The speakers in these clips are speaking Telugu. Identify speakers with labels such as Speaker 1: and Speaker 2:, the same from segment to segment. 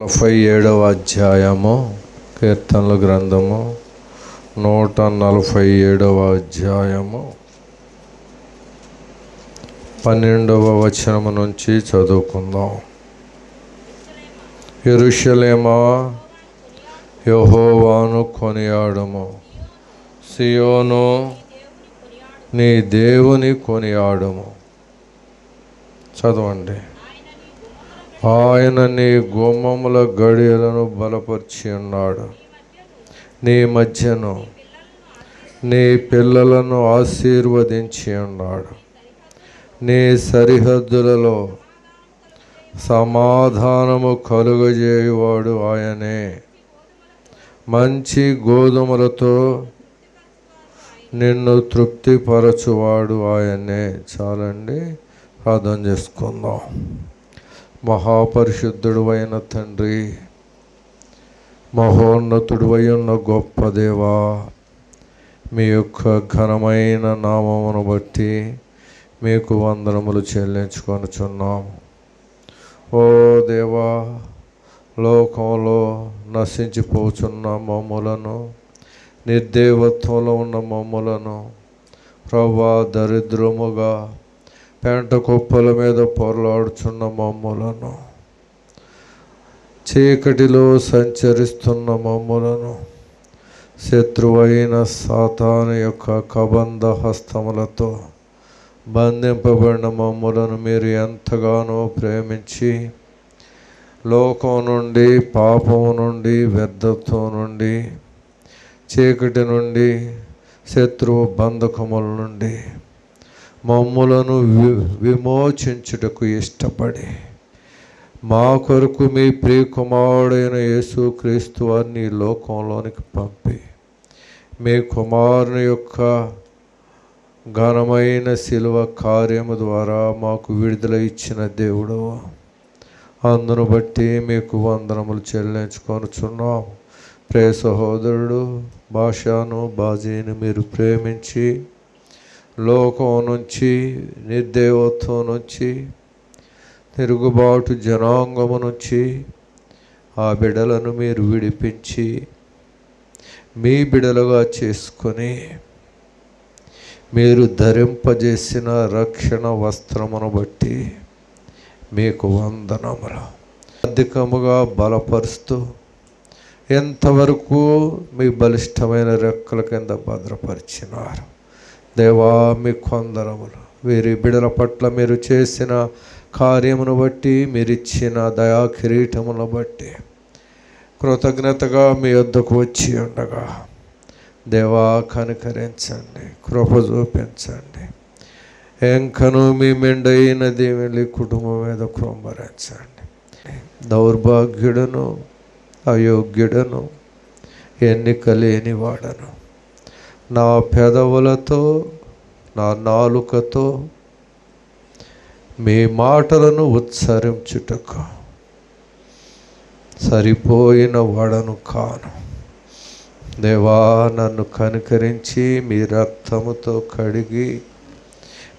Speaker 1: 47వ అధ్యాయము కీర్తనల గ్రంథము 147వ అధ్యాయము 12వ వచనము నుంచి చదువుకుందాం. యెరూషలేమా, యెహోవాను కొనియాడుము, సియోను, నీ దేవుని కొనియాడుము. చదవండి. ఆయన నీ గుమ్మముల గడియలను బలపరిచి ఉన్నాడు. నీ మధ్యను నీ పిల్లలను ఆశీర్వదించి ఉన్నాడు. నీ సరిహద్దులలో సమాధానము కలుగజేయువాడు ఆయనే. మంచి గోధుమలతో నిన్ను తృప్తిపరచువాడు ఆయనే. చాలండి, ప్రార్థన చేసుకుందాం. మహాపరిశుద్ధుడు అయిన తండ్రి, మహోన్నతుడు అయిన గొప్ప దేవా, మీ యొక్క ఘనమైన నామమును బట్టి మీకు వందనములు చెల్లించుకొనుచున్నాము. ఓ దేవా, లోకంలో నశించిపోచున్న మమ్ములను, నిర్దేవత్వంలో ఉన్న మమ్ములను, ప్రభా, దరిద్రముగా పెంట కుప్పల మీద పొరలాడుచున్న మమ్ములను, చీకటిలో సంచరిస్తున్న మమ్ములను, శత్రువైన సాతాను యొక్క కబంధ హస్తములతో బంధింపబడిన మమ్ములను మీరు ఎంతగానో ప్రేమించి, లోకం నుండి, పాపము నుండి, వ్యర్థత్వం నుండి, చీకటి నుండి, శత్రువు బంధకముల నుండి మమ్ములను విమోచించుటకు ఇష్టపడి మా కొరకు మీ ప్రియకుమారుడైన యేసుక్రీస్తు వారిని లోకంలోనికి పంపి, మీ కుమారుని యొక్క ఘనమైన శిలువ కార్యము ద్వారా మాకు విడుదల ఇచ్చిన దేవుడు, అందును బట్టి మీకు వందనములు చెల్లించుకొనుచున్నాం. ప్రియ సహోదరుడు భాషను, బాజీని మీరు ప్రేమించి, లోకం నుంచి, నిర్దేవత్వం నుంచి, తిరుగుబాటు జనాంగము నుంచి ఆ బిడలను మీరు విడిపించి మీ బిడలుగా చేసుకొని మీరు ధరింపజేసిన రక్షణ వస్త్రమును బట్టి మీకు వందనములు. అధికముగా బలపరుస్తూ ఎంతవరకు మీ బలిష్టమైన రెక్కల కింద భద్రపరిచినారు. దేవా, మీ వందనములు. వీరి బిడల పట్ల మీరు చేసిన కార్యమును బట్టి, మీరిచ్చిన దయా కిరీటమును బట్టి కృతజ్ఞతగా మీ వద్దకు వచ్చి ఉండగా, దేవా, కనికరించండి, కృప చూపించండి. ఎంకను మీ మెండైన దేవుని కుటుంబం మీద కృంభరించండి. దౌర్భాగ్యుడను, అయోగ్యుడను, ఎన్నిక లేనివాడను, నా పెదవులతో, నా నాలుకతో మీ మాటలను ఉచ్చరించుటకు సరిపోయిన వాడను కాను. దేవా, నన్ను కనికరించి మీ రక్తముతో కడిగి,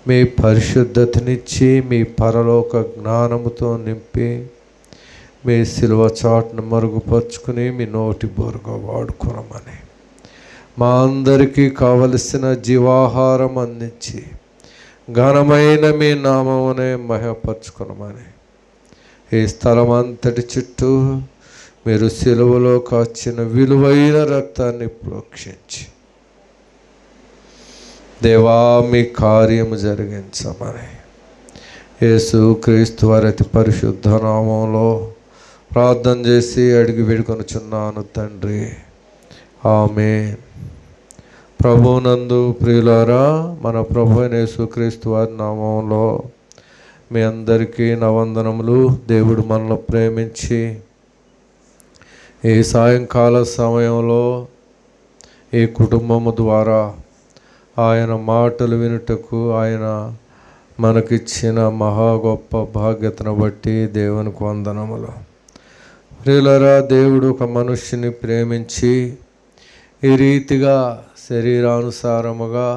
Speaker 1: మీ పరిశుద్ధతనిచ్చి, మీ పరలోక జ్ఞానముతో నింపి, మీ శిలువ చాటును మరుగుపరుచుకుని మీ నోటి బోరుగా వాడుకోనమని, మా అందరికీ కావలసిన జీవాహారం అందించి ఘనమైన మీ నామమునే మహిమపరచుకొనమని, ఈ స్థలం అంతటి చుట్టూ మీరు సిలువలో కాచిన విలువైన రక్తాన్ని ప్రోక్షించి, దేవా, మీ కార్యము జరిగించమని యేసుక్రీస్తు వారి అతి పరిశుద్ధ నామంలో ప్రార్థన చేసి అడిగి వేడుకొనుచున్నాను తండ్రి, ఆమేన్. ప్రభువునందు ప్రియులారా, మన ప్రభు అయిన యేసుక్రీస్తు వారి నామంలో మీ అందరికీ నా వందనములు. దేవుడు మనల్ని ప్రేమించి ఈ సాయంకాల సమయంలో ఈ కుటుంబము ద్వారా ఆయన మాటలు వినుటకు ఆయన మనకిచ్చిన మహా గొప్ప భాగ్యతను బట్టి దేవునికి వందనములు. ప్రియులారా, దేవుడు ఒక మనుష్యుని ప్రేమించి ఈ రీతిగా శరీరానుసారముగా,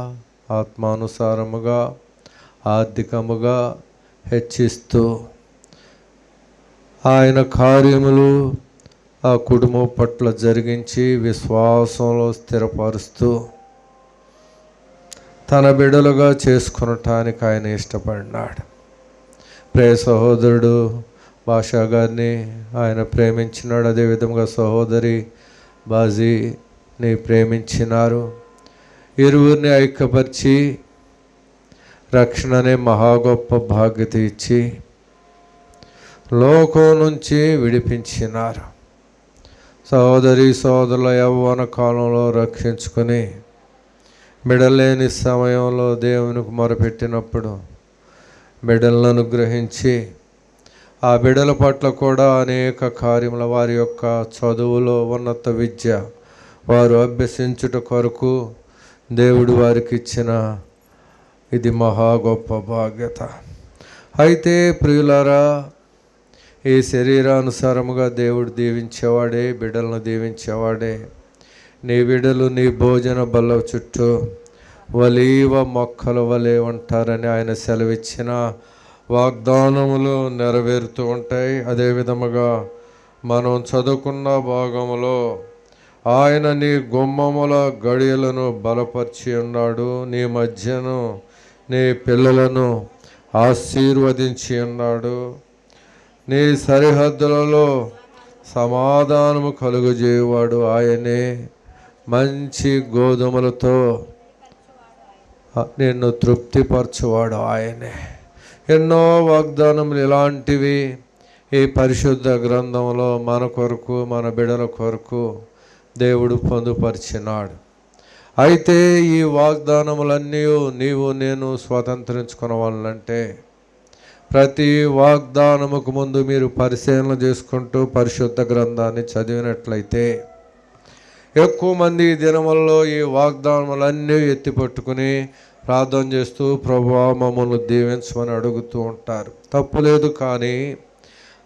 Speaker 1: ఆత్మానుసారముగా, ఆర్థికముగా హెచ్చిస్తూ ఆయన కార్యములు ఆ కుటుంబం పట్ల జరిగించి విశ్వాసంలో స్థిరపరుస్తూ తన బిడ్డలుగా చేసుకునటానికి ఆయన ఇష్టపడినాడు. ప్రియ సహోదరుడు భాషా గారిని ఆయన ప్రేమించినాడు. అదేవిధంగా సహోదరి బాజీని ప్రేమించినారు. ఇరువురిని ఐక్యపరిచి రక్షణ అనే మహా గొప్ప బాధ్యత ఇచ్చి లోకం నుంచి విడిపించినారు. సహోదరి సహోదరుల యవ్వన కాలంలో రక్షించుకొని బిడలేని సమయంలో దేవునికి మొరపెట్టినప్పుడు బిడలను అనుగ్రహించి ఆ బిడల పట్ల కూడా అనేక కార్యముల వారి యొక్క చదువులో ఉన్నత విద్య వారు అభ్యసించుట కొరకు దేవుడు వారికి ఇచ్చిన ఇది మహా గొప్ప బాధ్యత. అయితే ప్రియులారా, ఈ శరీరానుసారముగా దేవుడు దీవించేవాడే, బిడ్డలను దీవించేవాడే. నీ బిడ్డలు నీ భోజన బల్ల చుట్టూ ఒలీవ మొక్కల వలె ఉంటారని ఆయన సెలవిచ్చిన వాగ్దానములు నెరవేరుతూ ఉంటాయి. అదేవిధముగా మనం చదువుకున్న భాగములో ఆయన నీ గుమ్మముల గడియలను బలపరిచి ఉన్నాడు, నీ మధ్యను నీ పిల్లలను ఆశీర్వదించి ఉన్నాడు, నీ సరిహద్దులలో సమాధానము కలుగజేయవాడు ఆయనే, మంచి గోధుమలతో నిన్ను తృప్తిపరచువాడు ఆయనే. ఎన్నో వాగ్దానములు ఇలాంటివి ఈ పరిశుద్ధ గ్రంథంలో మన కొరకు మన బిడ్డల కొరకు దేవుడు పొందుపరిచినాడు. అయితే ఈ వాగ్దానములన్నీ నీవు నేను స్వతంత్రించుకునవాలంటే ప్రతి వాగ్దానముకు ముందు మీరు పరిశీలన చేసుకుంటూ పరిశుద్ధ గ్రంథాన్ని చదివినట్లయితే ఎక్కువ మంది ఈ దినములలో ఈ వాగ్దానములన్నీ ఎత్తిపట్టుకుని ప్రార్థన చేస్తూ ప్రభువా మమ్మల్ని దీవించమని అడుగుతూ ఉంటారు. తప్పులేదు. కానీ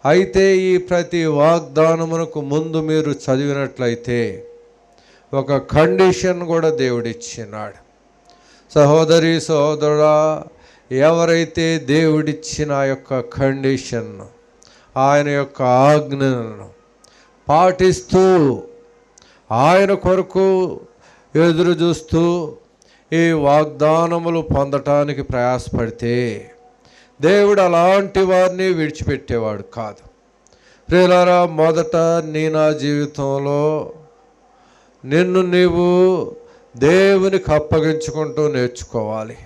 Speaker 1: అయితే ఈ ప్రతి వాగ్దానమునకు ముందు మీరు చదివినట్లయితే ఒక కండిషన్ కూడా దేవుడిచ్చినాడు. సహోదరి సహోదరుడా, ఎవరైతే దేవుడిచ్చిన ఆ యొక్క కండిషన్, ఆయన యొక్క ఆజ్ఞలను పాటిస్తూ ఆయన కొరకు ఎదురు చూస్తూ ఈ వాగ్దానములు పొందటానికి ప్రయాసపడితే దేవుడు అలాంటి వారిని విడిచిపెట్టేవాడు కాదు. ప్రియులారా, మొదట నా జీవితంలో నిన్ను నీవు దేవునికి అప్పగించుకుంటూ నేర్చుకోవాలి.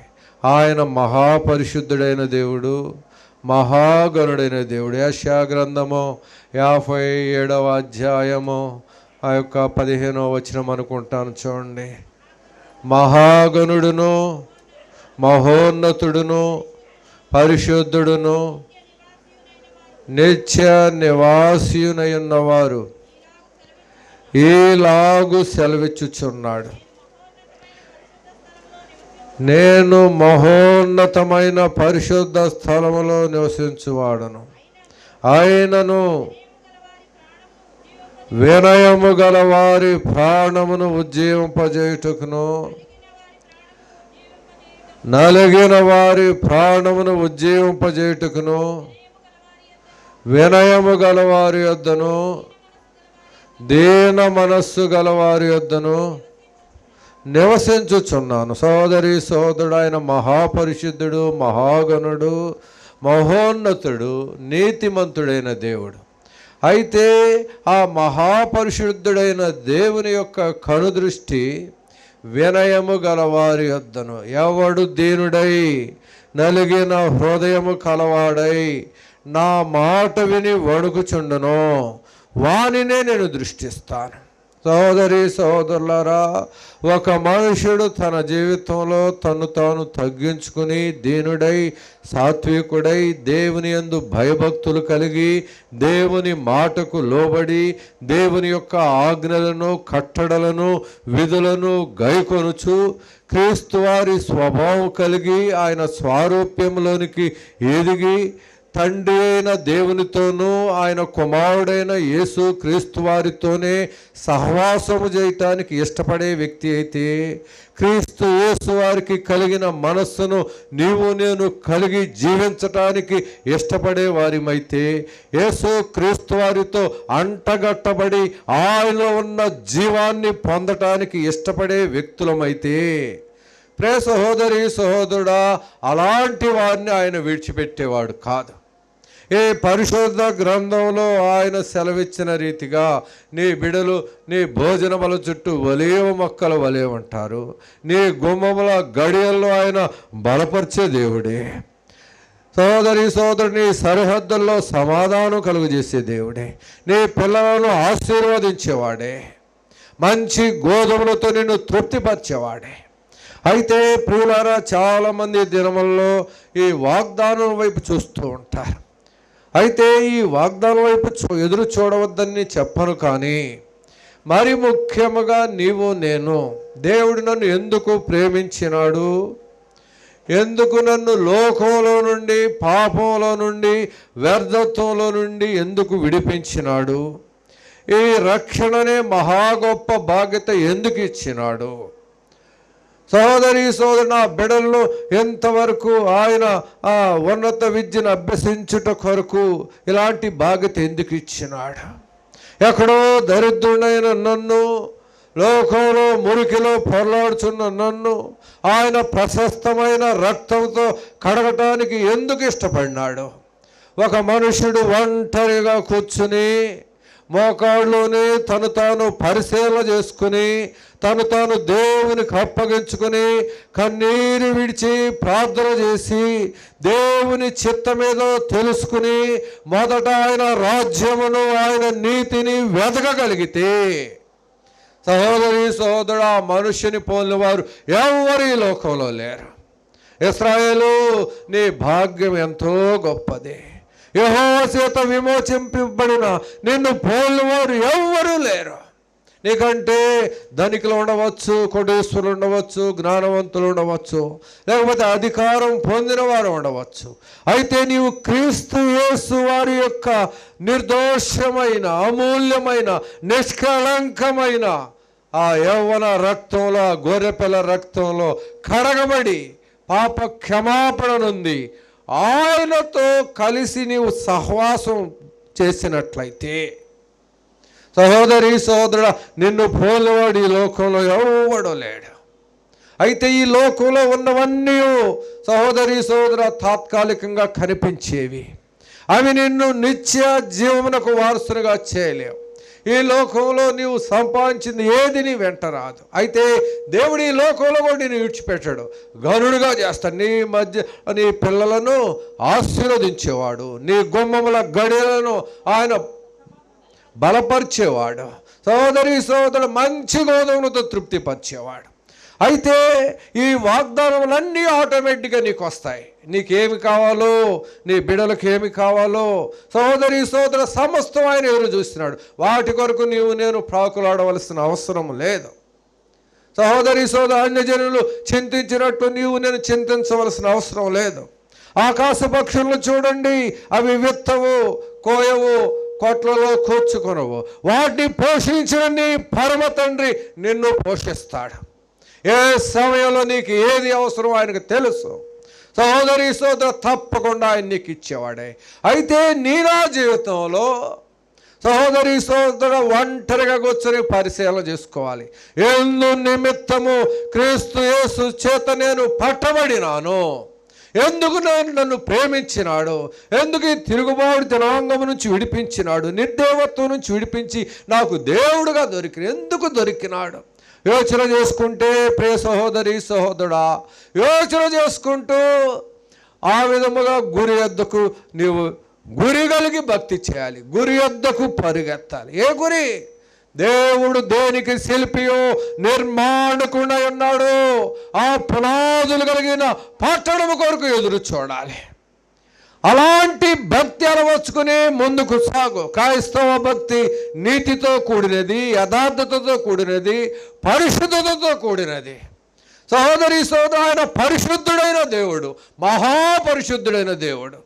Speaker 1: ఆయన మహాపరిశుద్ధుడైన దేవుడు, మహాగణుడైన దేవుడు. యెషయా గ్రంథము 57వ అధ్యాయము ఆ యొక్క 15వ వచనం అనుకుంటాను, చూడండి. మహాగణుడును మహోన్నతుడును పరిశుద్ధుడును నిత్య నివాసియునై ఉన్నవారు ఈలాగు సెలవిచ్చుచున్నాడు, నేను మహోన్నతమైన పరిశుద్ధ స్థలములో నివసించువాడను, ఆయనను వినయము గల వారి ప్రాణమును ఉజ్జీవింపజేయుటకును నలిగిన వారి ప్రాణమును ఉజ్జీవింపజేయుటకును వినయము గల వారి యొద్దను దీన మనస్సు గల వారి యొద్దను నివసించుచున్నాను. సోదరి సోదరుడు, ఆయన మహాపరిశుద్ధుడు, మహాగణుడు, మహోన్నతుడు, నీతిమంతుడైన దేవుడు. అయితే ఆ మహాపరిశుద్ధుడైన దేవుని యొక్క కనుదృష్టి వినయము గలవారి యొద్దను, ఎవడు దీనుడై నలిగిన హృదయము కలవాడై నా మాట విని వణుకుచుండునో వానినే నేను దృష్టిస్తాను. సోదరి సోదరులారా, ఒక మనుషుడు తన జీవితంలో తను తాను తగ్గించుకుని దీనుడై సాత్వికుడై దేవుని యందు భయభక్తులు కలిగి దేవుని మాటకు లోబడి దేవుని యొక్క ఆజ్ఞలను కట్టడలను విధులను గైకొనుచు క్రీస్తు వారి స్వభావం కలిగి ఆయన స్వారూప్యంలోనికి ఎదిగి తండ్రి అయిన దేవునితోనూ ఆయన కుమారుడైన యేసు క్రీస్తు వారితోనే సహవాసము చేయటానికి ఇష్టపడే వ్యక్తి అయితే, క్రీస్తు యేసు వారికి కలిగిన మనస్సును నీవు నేను కలిగి జీవించటానికి ఇష్టపడే వారిమైతే, యేసు క్రీస్తు వారితో అంటగట్టబడి ఆయనలో ఉన్న జీవాన్ని పొందటానికి ఇష్టపడే వ్యక్తులమైతే, ప్రియ సహోదరి సహోదరుడా, అలాంటి వారిని ఆయన విడిచిపెట్టేవాడు కాదు. ఈ పరిశుద్ధ గ్రంథంలో ఆయన సెలవిచ్చిన రీతిగా నీ బిడలు నీ భోజన బల చుట్టూ వలేవ మొక్కల వలే ఉంటారు. నీ గుమ్మముల గడియల్లో ఆయన బలపరిచే దేవుడే. సహోదరి సహోదరుడు, నీ సరిహద్దుల్లో సమాధానం కలుగజేసే దేవుడే. నీ పిల్లలను ఆశీర్వదించేవాడే. మంచి గోధుమలతో నిన్ను తృప్తిపరిచేవాడే. అయితే ప్రియులారా, చాలామంది దినముల్లో ఈ వాగ్దానం వైపు చూస్తూ ఉంటారు. అయితే ఈ వాగ్దానం వైపు ఎదురు చూడవద్దని చెప్పను, కానీ మరి ముఖ్యముగా నీవు నేను, దేవుడు నన్ను ఎందుకు ప్రేమించినాడు, ఎందుకు నన్ను లోకంలో నుండి, పాపంలో నుండి, వ్యర్థత్వంలో నుండి ఎందుకు విడిపించినాడు, ఈ రక్షణనే మహా గొప్ప బాధ్యత ఎందుకు ఇచ్చినాడు, సహోదరి సోదరు, నా బిడ్డలను ఎంతవరకు ఆయన ఆ ఉన్నత విద్యను అభ్యసించుట కొరకు ఇలాంటి బాధ్యత ఎందుకు ఇచ్చినాడు, ఎక్కడో దరిద్రుడైన నన్ను, లోకంలో మురికిలో పొరలాడుచున్న నన్ను ఆయన ప్రశస్తమైన రక్తంతో కడగటానికి ఎందుకు ఇష్టపడినాడు. ఒక మనుషుడు ఒంటరిగా కూర్చుని మోకాళ్ళలోనే తను తాను పరిశీలన చేసుకుని తను తాను దేవునికి అప్పగించుకుని కన్నీరు విడిచి ప్రార్థన చేసి దేవుని చిత్తమేదో తెలుసుకుని మొదట ఆయన రాజ్యమును ఆయన నీతిని వెతకగలిగితే, సహోదరి సహోదరుడు, ఆ మనుష్యుని పోలిన వారు ఎవరు ఈ లోకంలో లేరు. ఇశ్రాయేలు, నీ భాగ్యం ఎంతో గొప్పది. యెహోవా చేత విమోచింపబడిన నిన్ను పోలినవారు ఎవ్వరూ లేరు. నీకంటే ధనికులు ఉండవచ్చు, కోటీశ్వరులు ఉండవచ్చు, జ్ఞానవంతులు ఉండవచ్చు, లేకపోతే అధికారం పొందిన వారు ఉండవచ్చు. అయితే నీవు క్రీస్తు యేసు వారి యొక్క నిర్దోషమైన, అమూల్యమైన, నిష్కళంకమైన ఆ యవ్వన రక్తంలో, ఆ గొర్రెపిల్ల రక్తంలో కడగబడి పాప క్షమాపణ నుండి ఆయనతో కలిసి నీవు సహవాసం చేసినట్లయితే, సహోదరి సహోదరుడా, నిన్ను పోలినవాడు ఈ లోకంలో ఎవడో లేడు. అయితే ఈ లోకంలో ఉన్నవన్నీ సహోదరి సహోదర తాత్కాలికంగా కనిపించేవి. అవి నిన్ను నిత్య జీవమునకు వారసునిగా చేయలేవు. ఈ లోకంలో నీవు సంపాదించింది ఏది నీ వెంట రాదు. అయితే దేవుడు ఈ లోకంలో కూడా నేను విడిచిపెట్టాడు, గనుడుగా చేస్తాడు. నీ మధ్య నీ పిల్లలను ఆశీర్వదించేవాడు, నీ గుమ్మముల గడియలను ఆయన బలపరిచేవాడు, సహోదరి సహోదరుడు మంచి గోధుమలతో తృప్తిపరిచేవాడు. అయితే ఈ వాగ్దానములన్నీ ఆటోమేటిక్గా నీకు వస్తాయి. నీకేమి కావాలో, నీ బిడ్డలకు ఏమి కావాలో, సహోదరి సహోదరు, సమస్తం ఆయన ఎదురు చూస్తున్నాడు. వాటి కొరకు నీవు నేను ప్రాకులాడవలసిన అవసరం లేదు. సహోదరి సహోదరు, అన్యజనులు చింతించినట్టు నీవు నేను చింతించవలసిన అవసరం లేదు. ఆకాశ పక్షులను చూడండి, అవి విత్తవు, కోయవు, కొట్లలో కూర్చుకొనవు, వాటిని పోషించిన నీ పరమ తండ్రి నిన్ను పోషిస్తాడు. ఏ సమయంలో నీకు ఏది అవసరం ఆయనకు తెలుసు. సహోదరి సోదరు, తప్పకుండా ఆయన నీకు ఇచ్చేవాడే. అయితే నీ నా జీవితంలో సహోదరి సోదరు ఒంటరిగా కూర్చొని పరిశీలన చేసుకోవాలి. ఎందు నిమిత్తము క్రీస్తు యేసు చేత నేను పట్టబడినాను, ఎందుకు నన్ను ప్రేమించినాడు, ఎందుకు ఈ తిరుగుబాటు జనాంగము నుంచి విడిపించినాడు, నిర్దేవత్వం నుంచి విడిపించి నాకు దేవుడుగా ఎందుకు దొరికినాడు. యోచన చేసుకుంటే ప్రియ సహోదరి సహోదరుడా, యోచన చేసుకుంటూ ఆ విధముగా గురి వద్దకు నీవు గురి కలిగి భక్తి చేయాలి, గురి వద్దకు పరిగెత్తాలి. ఏ గురి? దేవుడు దేనికి శిల్పియో నిర్మాణకుండా ఉన్నాడు, ఆ పునాదులు కలిగిన పట్టణము కొరకు ఎదురు చూడాలి. అలాంటి భక్తి అలవర్చుకుని ముందుకు సాగు. క్రైస్తవ భక్తి నీతితో కూడినది, యథార్థతతో కూడినది, పరిశుద్ధతతో కూడినది. సహోదరి సోదరు, ఆయన పరిశుద్ధుడైన దేవుడు, మహాపరిశుద్ధుడైన దేవుడు.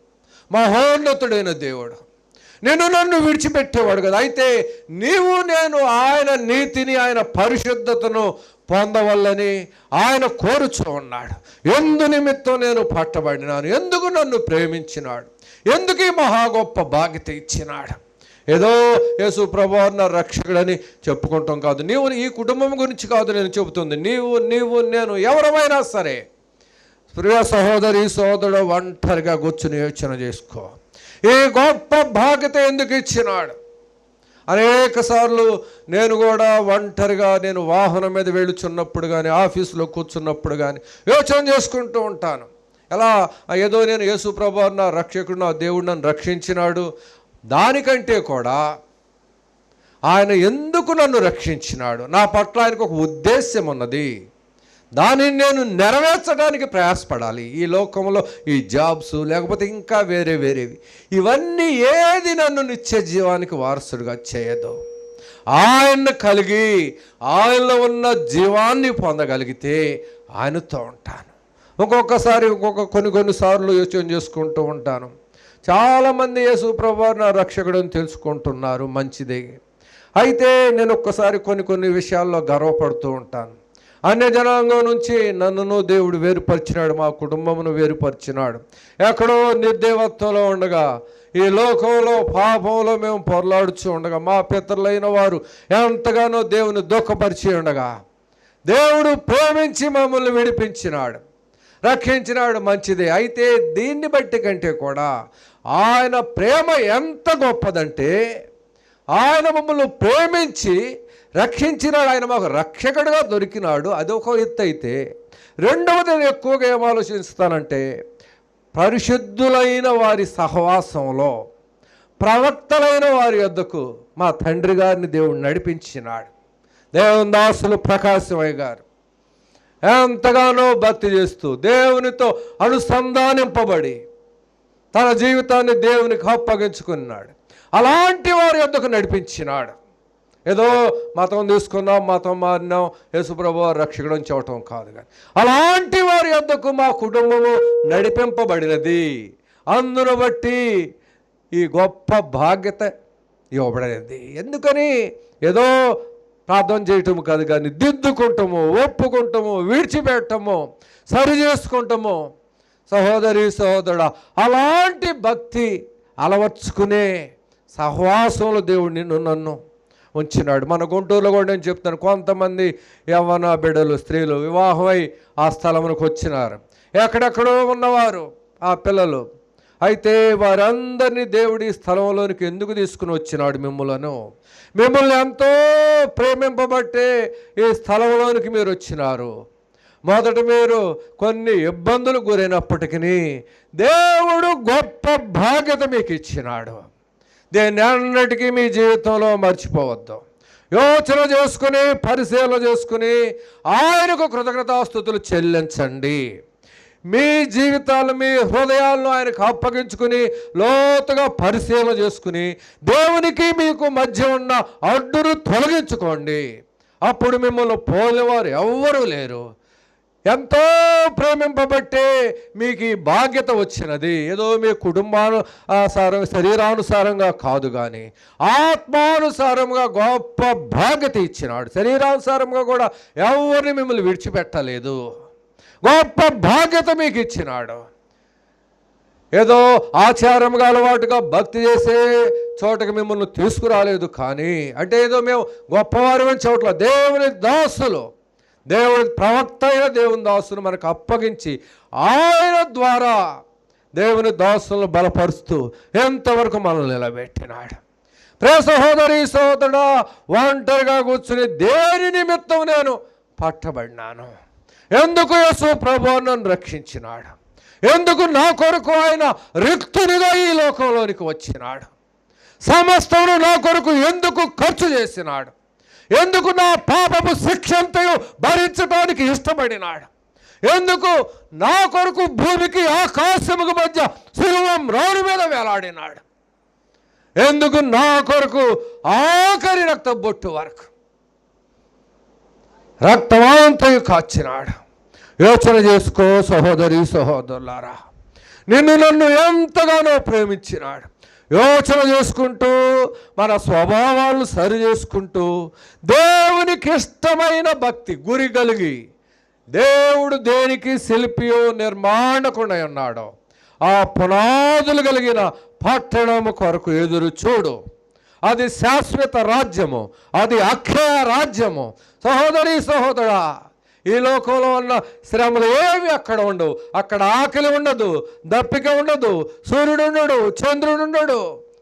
Speaker 1: మహోన్నతుడైన దేవుడు, నన్ను విడిచిపెట్టేవాడు కదా. అయితే నీవు నేను ఆయన నీతిని, ఆయన పరిశుద్ధతను పొందవల్లని ఆయన కోరుచూ ఉన్నాడు. ఎందు నిమిత్తం నేను పట్టబడినాను, ఎందుకు నన్ను ప్రేమించినాడు, ఎందుకు ఈ మహా గొప్ప బాధ్యత ఇచ్చినాడు. ఏదో యేసు ప్రభువు నా రక్షకుడని చెప్పుకుంటాం కాదు. నీవు ఈ కుటుంబం గురించి కాదు నేను చెబుతుంది. నీవు నేను ఎవరమైనా సరే ప్రియ సహోదరి సోదరుడు ఒంటరిగా కూర్చుని యోచన చేసుకో, ఈ గొప్ప బాధ్యత ఎందుకు ఇచ్చినాడు. అనేక సార్లు నేను కూడా ఒంటరిగా నేను వాహనం మీద వెళుచున్నప్పుడు కానీ, ఆఫీసులో కూర్చున్నప్పుడు కానీ యోచన చేసుకుంటూ ఉంటాను. ఎలా ఏదో నేను యేసు ప్రభువు నా రక్షకుడు, నా దేవుడు నన్ను రక్షించినాడు, దానికంటే కూడా ఆయన ఎందుకు నన్ను రక్షించినాడు, నా పట్ల ఆయనకు ఒక ఉద్దేశ్యం ఉన్నది, దానిని నేను నెరవేర్చడానికి ప్రయాసపడాలి. ఈ లోకంలో ఈ జాబ్స్ లేకపోతే ఇంకా వేరేవి ఇవన్నీ ఏది నన్ను నిత్య జీవానికి వారసుడిగా చేయదు. ఆయన్ని కలిగి ఆయనలో ఉన్న జీవాన్ని పొందగలిగితే ఆయనతో ఉంటాను. ఒక్కొక్కసారి కొన్నిసార్లు యోచన చేసుకుంటూ ఉంటాను. చాలామంది యేసు ప్రభువు నా రక్షకుడని తెలుసుకుంటున్నారు, మంచిదే. అయితే నేను ఒక్కసారి కొన్ని విషయాల్లో గర్వపడుతూ ఉంటాను. అన్య జనాంగం నుంచి నన్ను దేవుడు వేరుపరిచినాడు, మా కుటుంబమును వేరుపరిచినాడు. ఎక్కడో నిర్దేవత్వంలో ఉండగా, ఈ లోకంలో పాపంలో మేము పొరలాడుచూ ఉండగా, మా పితరులైన వారు ఎంతగానో దేవుని దుఃఖపరిచి ఉండగా, దేవుడు ప్రేమించి మమ్మల్ని విడిపించినాడు, రక్షించినాడు, మంచిదే. అయితే దీన్ని బట్టి కంటే కూడా ఆయన ప్రేమ ఎంత గొప్పదంటే, ఆయన మమ్మల్ని ప్రేమించి రక్షించినాడు, ఆయన మాకు రక్షకుడిగా దొరికినాడు. అదొక ఎత్తు అయితే, రెండవది నేను ఎక్కువగా ఏం ఆలోచిస్తానంటే, పరిశుద్ధులైన వారి సహవాసంలో ప్రవక్తలైన వారి యొద్దకు మా తండ్రి గారిని దేవుడు నడిపించినాడు. దేవుని దాసులు ప్రకాశమయ్య గారు ఎంతగానో భక్తి చేస్తూ దేవునితో అనుసంధానింపబడి తన జీవితాన్ని దేవునికి అప్పగించుకున్నాడు. అలాంటి వారి యొద్దకు నడిపించినాడు. ఏదో మతం తీసుకున్నాం, మతం మారినాం, యేసు ప్రభువు రక్షకుడు చెప్పటం కాదు, కానీ అలాంటి వారి యొద్దకు మా కుటుంబము నడిపింపబడినది. అందును బట్టి ఈ గొప్ప బాధ్యత ఇవ్వబడినది. ఎందుకని ఏదో ప్రార్థన చేయటము కాదు, కానీ దిద్దుకుంటాము, ఒప్పుకుంటాము, విడిచిపెట్టము, సరి చేసుకుంటాము. సహోదరి సహోదరుడా, అలాంటి భక్తి అలవర్చుకునే సహవాసంలో దేవుడు నన్ను ఉంచినాడు. మన గుంటూరులో కూడా నేను చెప్తాను, కొంతమంది యవ్వన బిడ్డలు, స్త్రీలు వివాహమై ఆ స్థలమునకు వచ్చినారు. ఎక్కడెక్కడో ఉన్నవారు ఆ పిల్లలు. అయితే వారందరినీ దేవుడి స్థలంలోనికి ఎందుకు తీసుకుని వచ్చినాడు? మిమ్మల్ని ఎంతో ప్రేమింపబట్టే ఈ స్థలంలోనికి మీరు వచ్చినారు. మొదట మీరు కొన్ని ఇబ్బందులు గురైనప్పటికీ దేవుడు గొప్ప బాధ్యత మీకు ఇచ్చినాడు. దీన్ని అన్నిటికీ మీ జీవితంలో మర్చిపోవద్దు. యోచన చేసుకుని, పరిశీలన చేసుకుని ఆయనకు కృతజ్ఞతాస్తుతులు చెల్లించండి. మీ జీవితాలు, మీ హృదయాలను ఆయనకు అప్పగించుకుని లోతుగా పరిశీలన చేసుకుని దేవునికి మీకు మధ్య ఉన్న అడ్డును తొలగించుకోండి. అప్పుడు మిమ్మల్ని పోలేవారు ఎవ్వరూ లేరు. ఎంతో ప్రేమింపబట్టే మీకు ఈ బాధ్యత వచ్చినది. ఏదో మీ శరీరానుసారంగా కాదు, కానీ ఆత్మానుసారంగా గొప్ప బాధ్యత ఇచ్చినాడు. శరీరానుసారంగా కూడా ఎవరిని మిమ్మల్ని విడిచిపెట్టలేదు. గొప్ప బాధ్యత మీకు ఇచ్చినాడు. ఏదో ఆచారంగా అలవాటుగా భక్తి చేసే చోటకి మిమ్మల్ని తీసుకురాలేదు. కానీ అంటే ఏదో మేము గొప్పవారు అని చోట్ల దేవుని దాసులు, దేవుని ప్రవక్త అయిన దేవుని దాసును మనకు అప్పగించి ఆయన ద్వారా దేవుని దాసులను బలపరుస్తూ ఎంతవరకు మనల్ని నిలబెట్టినాడు. ప్రియ సహోదరి సహోదరుడా, ఒంటరిగా కూర్చుని దేని నిమిత్తం నేను పట్టబడినాను, ఎందుకు యేసు ప్రభువు నన్ను రక్షించినాడు, ఎందుకు నా కొరకు ఆయన రిక్తునిగా ఈ లోకంలోనికి వచ్చినాడు, సమస్తమును నా కొరకు ఎందుకు ఖర్చు చేసినాడు, ఎందుకు నా పాపపు శిక్షంతయు భరించడానికి ఇష్టపడినాడు, ఎందుకు నా కొరకు భూమికి ఆకాశముకు మధ్య శిలువ రాణి మీద వేలాడినాడు, ఎందుకు నా కొరకు ఆఖరి రక్త బొట్టు వరకు రక్తమంతయు కాచినాడు. యోచన చేసుకో సహోదరి సహోదరులారా. నిన్ను నన్ను ఎంతగానో ప్రేమించినాడు. యోచన చేసుకుంటూ మన స్వభావాలను సరి చేసుకుంటూ దేవునికి ఇష్టమైన భక్తి గురి కలిగి దేవుడు దేనికి శిల్పియో నిర్మాణకుడై ఉన్నాడో ఆ పునాదులు కలిగిన పట్టణము కొరకు ఎదురు చూడు. అది శాశ్వత రాజ్యము, అది అక్షయ రాజ్యము. సహోదరి సహోదరా, ఈ లోకంలో ఉన్న శ్రమలు ఏవి అక్కడ ఉండవు. అక్కడ ఆకలి ఉండదు, దప్పిక ఉండదు, సూర్యుడు ఉండడు, చంద్రుడు ఉండడు.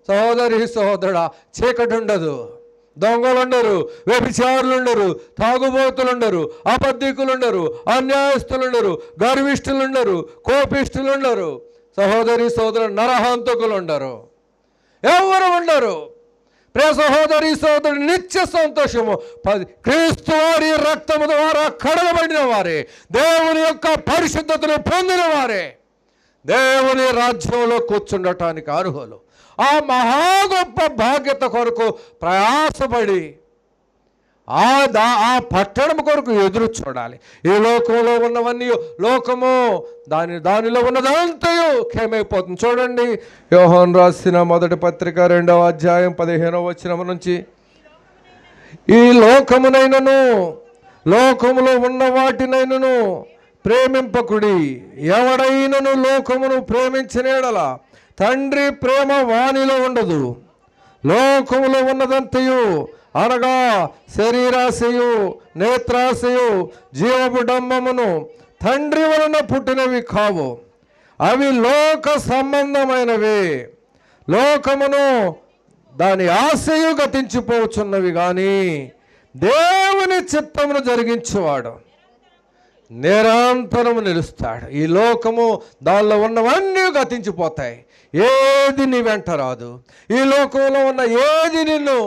Speaker 1: సహోదరి సహోదరా, చీకటి ఉండదు, దొంగలు ఉండరు, వ్యభిచారులు ఉండరు, తాగుబోతులు ఉండరు, అబద్ధికులు ఉండరు, అన్యాయస్తులు ఉండరు, గర్విష్ఠులు ఉండరు, కోపిష్ఠులు ఉండరు. సహోదరి సహోదరు, నరహంతకులు ఉండరు, ఎవరు ఉండరు. ప్రియ సహోదరి సహోదరు, నిత్య సంతోషము క్రీస్తు వారి రక్తము ద్వారా కడగబడిన వారే, దేవుని యొక్క పరిశుద్ధతను పొందిన వారే దేవుని రాజ్యంలో కూర్చుండటానికి అర్హులు. ఆ మహా గొప్ప బాధ్యత కొరకు ప్రయాసపడి ఆ పట్టణం కొరకు ఎదురు చూడాలి. ఈ లోకంలో ఉన్నవన్నీ లోకము దానిలో ఉన్నదంతయు క్షేమైపోతుంది. చూడండి, యోహాను రాసిన మొదటి పత్రిక 2వ అధ్యాయం 15వ వచనం నుంచి, ఈ లోకమునైనను లోకములో ఉన్న వాటినైనను ప్రేమింపకుడి. ఎవడైనను లోకమును ప్రేమించిన యెడల తండ్రి ప్రేమ వానిలో ఉండదు. లోకములో ఉన్నదంతయు అనగా శరీరాశయు, నేత్రాశయు, జీవపు డంబమును తండ్రి వలన పుట్టినవి కావు, అవి లోక సంబంధమైనవి. లోకమును దాని ఆశయు గతించిపోచున్నవి, కానీ దేవుని చిత్తమును జరిగించేవాడు నిరంతరము నిలుస్తాడు. ఈ లోకము దానిలో ఉన్నవన్నీ గతించిపోతాయి, ఏది నీ వెంట రాదు. ఈ లోకంలో ఉన్న ఏది నిన్ను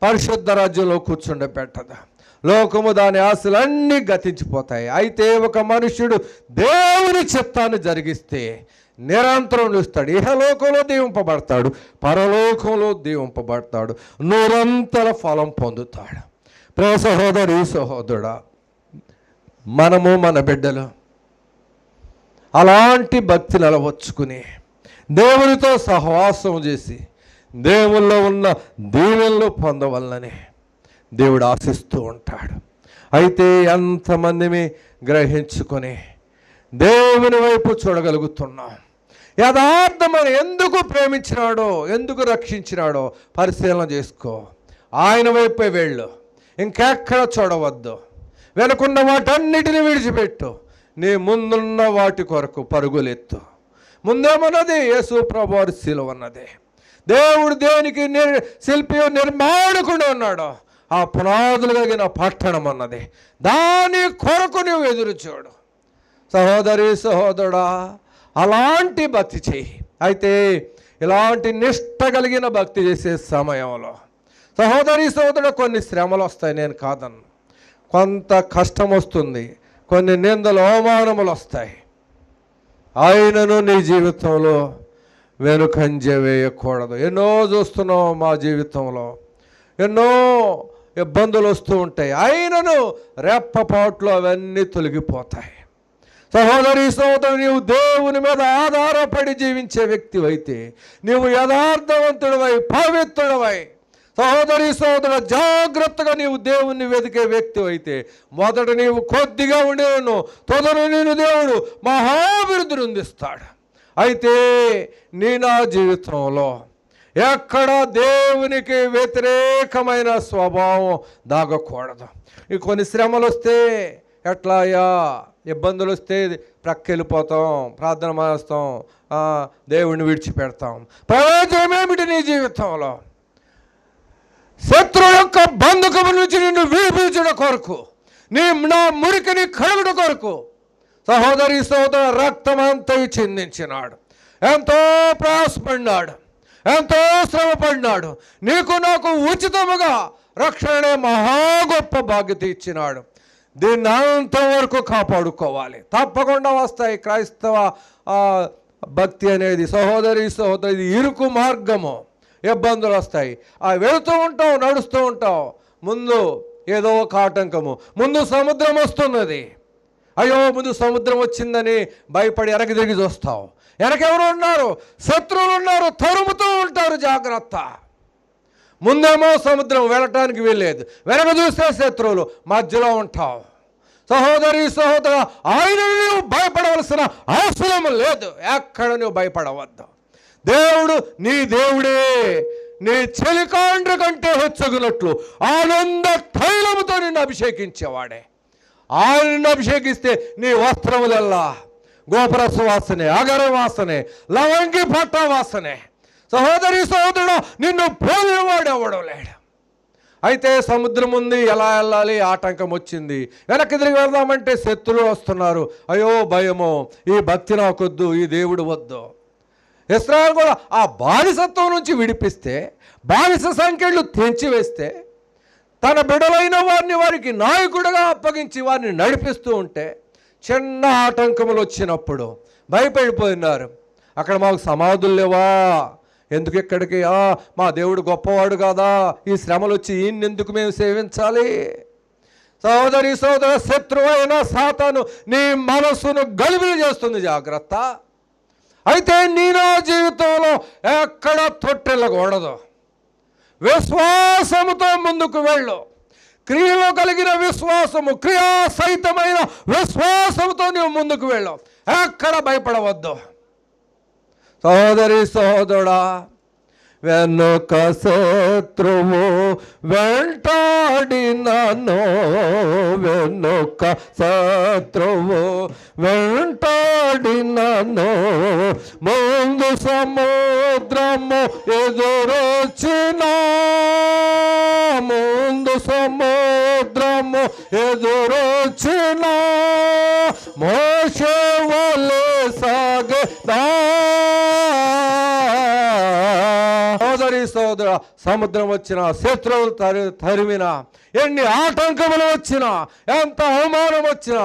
Speaker 1: పరిశుద్ధ రాజ్యంలో కూర్చుండబెట్టదు. లోకము దాని ఆశలన్నీ గతించిపోతాయి. అయితే ఒక మనుష్యుడు దేవుని చిత్తాన్ని జరిగిస్తే నిరంతరం నిలుస్తాడు. ఇహలోకంలో దీవింపబడతాడు, పరలోకంలో దీవింపబడతాడు, నిరంతర ఫలం పొందుతాడు. ప్రియ సహోదరి సహోదరుడా, మనము మన బిడ్డలు అలాంటి భక్తిని అలవర్చుకుని దేవునితో సహవాసం చేసి దేవుల్లో ఉన్న దీవెనలు పొందవలనని దేవుడు ఆశిస్తూ ఉంటాడు. అయితే ఎంతమందిని గ్రహించుకొని దేవుని వైపు చూడగలుగుతున్నాం? యథార్థమని ఎందుకు ప్రేమించినాడో, ఎందుకు రక్షించినాడో పరిశీలన చేసుకో. ఆయన వైపే వెళ్ళు, ఇంకెక్కడ చూడవద్దు. వెనుకున్న వాటన్నిటిని విడిచిపెట్టు, నీ ముందున్న వాటి కొరకు పరుగులెత్తు. ముందేమన్నది? యేసు ప్రభువారి శిలువ అన్నది. దేవుడు దేనికి శిల్పి నిర్మాణకుడు ఉన్నాడు, ఆ పునాదులు కలిగిన పట్టణం అన్నది. దాని కొరకు నువ్వు ఎదురు చూడు. సహోదరి సహోదరుడా, అలాంటి భక్తి చెయ్యి. అయితే ఇలాంటి నిష్ట కలిగిన భక్తి చేసే సమయంలో సహోదరి సహోదరుడు కొన్ని శ్రమలు వస్తాయి, నేను కాదన్ను. కొంత కష్టం వస్తుంది, కొన్ని నిందలు అవమానములు వస్తాయి. ఆయనను నీ జీవితంలో వెనుకంజ వేయకూడదు. ఎన్నో చూస్తున్నాం మా జీవితంలో, ఎన్నో ఇబ్బందులు వస్తూ ఉంటాయి. ఆయనను రెప్పపాట్లు అవన్నీ తొలగిపోతాయి. సహోదరి సహోదరు, నీవు దేవుని మీద ఆధారపడి జీవించే వ్యక్తి అయితే, నీవు యథార్థవంతుడివై పవిత్రుడివై, సహోదరి సహోదరు జాగ్రత్తగా నీవు దేవుణ్ణి వెతికే వ్యక్తి అయితే, మొదట నీవు కొద్దిగా ఉండేను, తొదరు నేను దేవుడు మహాభివృద్ధిని అందిస్తాడు. అయితే నా జీవితంలో ఎక్కడ దేవునికి వ్యతిరేకమైన స్వభావం దాగకూడదు. ఈ కొన్ని శ్రమలు వస్తే ఎట్లాయా, ఇబ్బందులు వస్తే ప్రక్కెళ్ళిపోతాం, ప్రార్థన మానేస్తాం, దేవుడిని విడిచిపెడతాం. ప్రయోజనం ఏమిటి నీ జీవితంలో? శత్రువు యొక్క బంధకము నుంచి నిన్ను విడిపించడం కొరకు, నా మురికిని కడుగుట కొరకు సహోదరి సహోదర రక్తమంతా చిందించినాడు, ఎంతో ప్రయాసపడినాడు, ఎంతో శ్రమపడినాడు. నీకు నాకు ఉచితముగా రక్షణే మహా గొప్ప బాధ్యత ఇచ్చినాడు. దీన్ని అంతవరకు కాపాడుకోవాలి. తప్పకుండా వస్తాయి క్రైస్తవ భక్తి అనేది. సహోదరి సహోదరి, ఇది ఇరుకు మార్గము, ఇబ్బందులు వస్తాయి. వెళుతూ ఉంటాం, నడుస్తూ ఉంటాం, ముందు ఏదో ఒక ఆటంకము, ముందు సముద్రం వస్తున్నది, అయ్యో ముందు సముద్రం వచ్చిందని భయపడి వెనక్కి తిరిగి చూస్తావు. వెనకెవరు ఉన్నారు? శత్రువులు ఉన్నారు, తరుముతూ ఉంటారు. జాగ్రత్త. ముందేమో సముద్రం వెళ్ళటానికి వీల్లేదు, వెనక చూస్తే శత్రువులు, మధ్యలో ఉంటావు. సహోదరి సహోదర, ఆయన నువ్వు భయపడవలసిన అవసరం లేదు. ఎక్కడ నువ్వు భయపడవద్దు. దేవుడు నీ దేవుడే. నీ చెలికాండ్ర కంటే హెచ్చగునట్లు ఆనంద తైలముతో నిన్ను అభిషేకించేవాడే. ఆయన అభిషేకిస్తే నీ వస్త్రములల్లా గోపరస వాసనే, అగర వాసనే, లవంగి పట్ట వాసనే. సహోదరి సహోదరుడు, నిన్ను పోలినవాడు ఎవడో లేడు. అయితే సముద్రం ఉంది, ఎలా వెళ్ళాలి? ఆటంకం వచ్చింది. వెనక్కి తిరిగి వెళ్దామంటే శత్రువులు వస్తున్నారు. అయ్యో భయమో, ఈ భక్తి నాకొద్దు, ఈ దేవుడు వద్దు. ఇశ్రాయేలు కూడా ఆ బానిసత్వం నుంచి విడిపిస్తే, బానిస సంఖ్యలు తెంచివేస్తే, తన బిడలైన వారిని వారికి నాయకుడిగా అప్పగించి వారిని నడిపిస్తూ ఉంటే, చిన్న ఆటంకములు వచ్చినప్పుడు భయపడిపోయినారు. అక్కడ మాకు సమాధులు లేవా? ఎందుకు ఇక్కడికి? మా దేవుడు గొప్పవాడు కాదా? ఈ శ్రమలు వచ్చి ఈయన్ని ఎందుకు మేము సేవించాలి? సహోదరి సోదర, శత్రువు అయిన సాతాను నీ మనస్సును గలిబిలి చేస్తుంది. జాగ్రత్త. అయితే నీ నా జీవితంలో ఎక్కడ తొట్టెళ్ళకూడదు. విశ్వాసముతో ముందుకు వెళ్ళు. క్రియలో కలిగిన విశ్వాసము, క్రియా సహితమైన విశ్వాసముతో నువ్వు ముందుకు వెళ్ళు. ఎక్కడ భయపడవద్దు. సహోదరి సహోదరుడా, వెనుక శత్రువు వెంటాడినను, వెనుక శత్రువు వెంటాడినను, ముందు సముద్రము ఎదురొచ్చిన, ముందు సముద్రము ఎదురొచ్చిన, మోషే వలె సాగెదా. సోదరి సోదర, సముద్రం వచ్చినా, శత్రువులు తరిమినా, ఎన్ని ఆటంకములు వచ్చినా, ఎంత అవమానం వచ్చినా,